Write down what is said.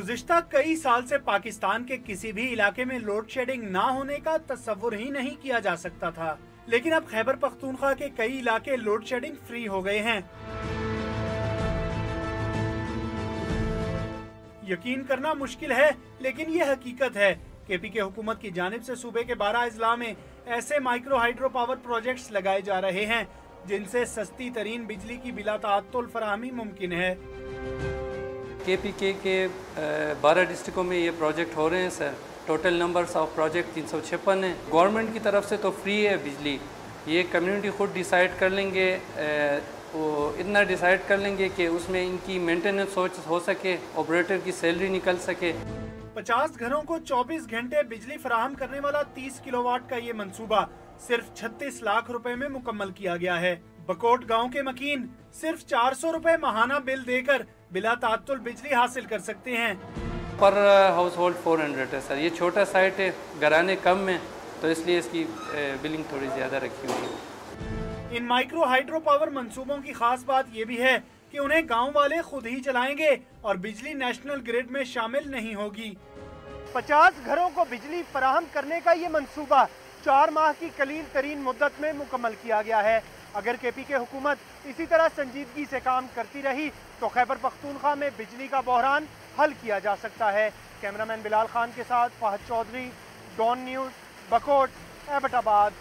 गुज़िश्ता कई साल से पाकिस्तान के किसी भी इलाके में लोड शेडिंग ना होने का तस्वुर ही नहीं किया जा सकता था, लेकिन अब खैबर पख्तूनख्वा के कई इलाके लोड शेडिंग फ्री हो गए हैं। यकीन करना मुश्किल है, लेकिन ये हकीकत है। केपीके हुकूमत की जानिब से सूबे के 12 अजला में ऐसे माइक्रो हाइड्रो पावर प्रोजेक्ट्स लगाए जा रहे हैं जिनसे सस्ती तरीन बिजली की बिला ताअत्तुल फराहमी मुमकिन है। केपीके के 12 डिस्ट्रिक्टों में ये प्रोजेक्ट हो रहे हैं sir. Total numbers of project 356 हैं। गवर्नमेंट की तरफ से तो फ्री है बिजली, ये कम्युनिटी खुद डिसाइड कर लेंगे, वो इतना डिसाइड कर लेंगे कि उसमें इनकी मेंटेनेंस हो सके, ऑपरेटर की सैलरी निकल सके। 50 घरों को 24 घंटे बिजली फराहम करने वाला 30 किलोवाट का ये मंसूबा सिर्फ 36 लाख रुपए में मुकम्मल किया गया है। बकोट गांव के मकीन सिर्फ 400 रुपए माहाना बिल देकर बिला ताअत्तुल बिजली हासिल कर सकते हैं। पर हाउस होल्ड 400 है सर। ये छोटा साइट है, घराने कम है, तो इसलिए इसकी बिलिंग थोड़ी ज़्यादा रखी हुई है। इन माइक्रो हाइड्रो पावर मंसूबों की खास बात ये भी है कि उन्हें गांव वाले खुद ही चलाएंगे और बिजली नेशनल ग्रिड में शामिल नहीं होगी। 50 घरों को बिजली फराहम करने का ये मंसूबा 4 माह की कलील तरीन मुद्दत में मुकम्मल किया गया है। अगर केपीके हुकूमत इसी तरह संजीदगी से काम करती रही तो खैबर पख्तूनख्वा में बिजली का बहरान हल किया जा सकता है। कैमरामैन बिलाल खान के साथ फाहद चौधरी, डॉन न्यूज़, बकोट, एबटाबाद।